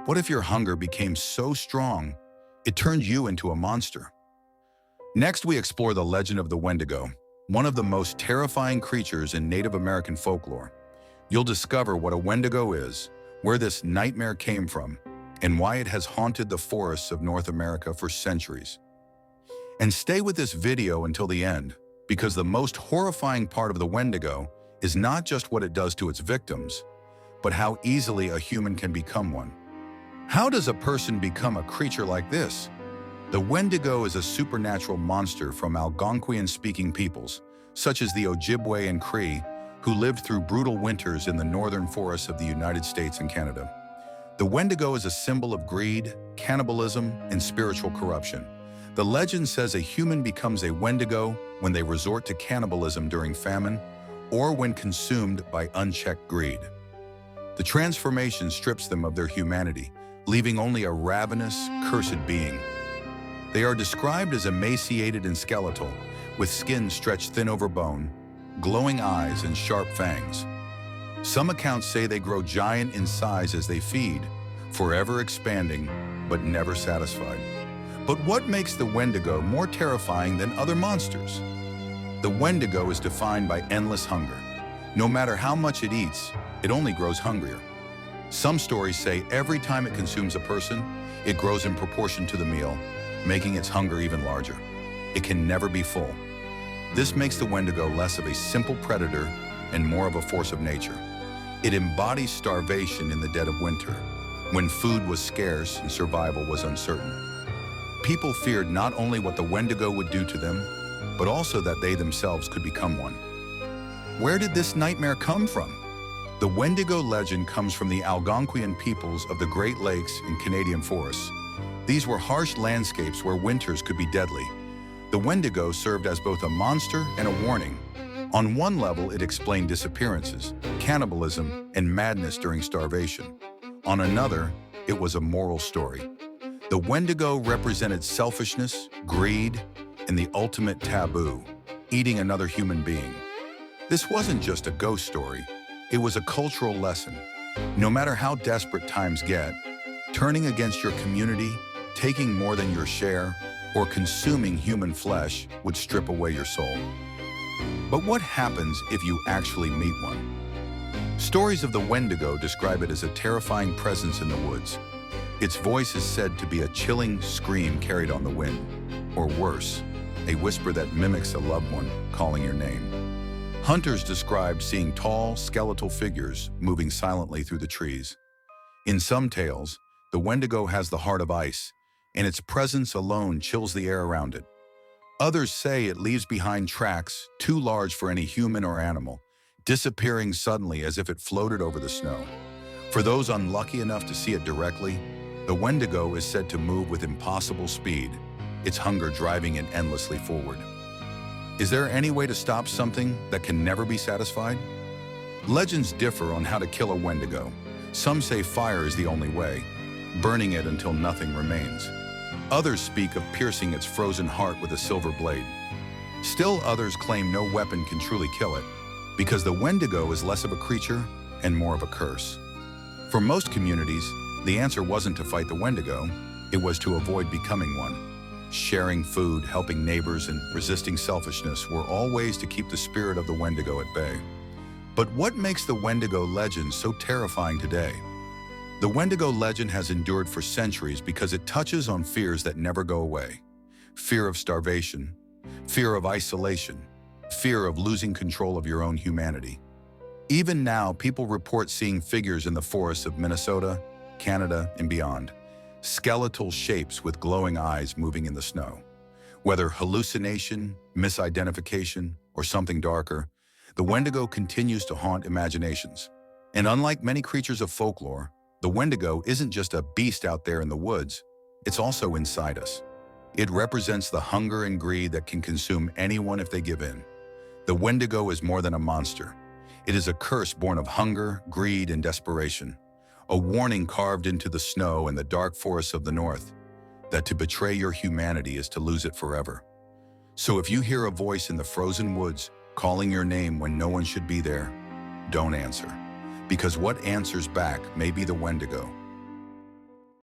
What if your hunger became so strong, it turned you into a monster? Next, we explore the legend of the Wendigo, one of the most terrifying creatures in Native American folklore. You'll discover what a Wendigo is, where this nightmare came from, and why it has haunted the forests of North America for centuries. And stay with this video until the end, because the most horrifying part of the Wendigo is not just what it does to its victims, but how easily a human can become one. How does a person become a creature like this? The Wendigo is a supernatural monster from Algonquian-speaking peoples, such as the Ojibwe and Cree, who lived through brutal winters in the northern forests of the United States and Canada. The Wendigo is a symbol of greed, cannibalism, and spiritual corruption. The legend says a human becomes a Wendigo when they resort to cannibalism during famine or when consumed by unchecked greed. The transformation strips them of their humanity, leaving only a ravenous, cursed being. They are described as emaciated and skeletal, with skin stretched thin over bone, glowing eyes, and sharp fangs. Some accounts say they grow giant in size as they feed, forever expanding, but never satisfied. But what makes the Wendigo more terrifying than other monsters? The Wendigo is defined by endless hunger. No matter how much it eats, it only grows hungrier. Some stories say every time it consumes a person, it grows in proportion to the meal, making its hunger even larger. It can never be full. This makes the Wendigo less of a simple predator and more of a force of nature. It embodies starvation in the dead of winter, when food was scarce and survival was uncertain. People feared not only what the Wendigo would do to them, but also that they themselves could become one. Where did this nightmare come from? The Wendigo legend comes from the Algonquian peoples of the Great Lakes and Canadian forests. These were harsh landscapes where winters could be deadly. The Wendigo served as both a monster and a warning. On one level, it explained disappearances, cannibalism, and madness during starvation. On another, it was a moral story. The Wendigo represented selfishness, greed, and the ultimate taboo, eating another human being. This wasn't just a ghost story, it was a cultural lesson. No matter how desperate times get, turning against your community, taking more than your share, or consuming human flesh would strip away your soul. But what happens if you actually meet one? Stories of the Wendigo describe it as a terrifying presence in the woods. Its voice is said to be a chilling scream carried on the wind, or worse, a whisper that mimics a loved one calling your name. Hunters describe seeing tall, skeletal figures moving silently through the trees. In some tales, the Wendigo has the heart of ice, and its presence alone chills the air around it. Others say it leaves behind tracks too large for any human or animal, disappearing suddenly as if it floated over the snow. For those unlucky enough to see it directly, the Wendigo is said to move with impossible speed, its hunger driving it endlessly forward. Is there any way to stop something that can never be satisfied? Legends differ on how to kill a Wendigo. Some say fire is the only way, burning it until nothing remains. Others speak of piercing its frozen heart with a silver blade. Still others claim no weapon can truly kill it, because the Wendigo is less of a creature and more of a curse. For most communities, the answer wasn't to fight the Wendigo, it was to avoid becoming one. Sharing food, helping neighbors, and resisting selfishness were all ways to keep the spirit of the Wendigo at bay. But what makes the Wendigo legend so terrifying today? The Wendigo legend has endured for centuries because it touches on fears that never go away. Fear of starvation, fear of isolation, fear of losing control of your own humanity. Even now, people report seeing figures in the forests of Minnesota, Canada, and beyond. Skeletal shapes with glowing eyes moving in the snow. Whether hallucination, misidentification, or something darker, the Wendigo continues to haunt imaginations. And unlike many creatures of folklore, the Wendigo isn't just a beast out there in the woods, it's also inside us. It represents the hunger and greed that can consume anyone if they give in. The Wendigo is more than a monster. It is a curse born of hunger, greed, and desperation. A warning carved into the snow and the dark forests of the north, that to betray your humanity is to lose it forever. So if you hear a voice in the frozen woods calling your name when no one should be there, don't answer. Because what answers back may be the Wendigo.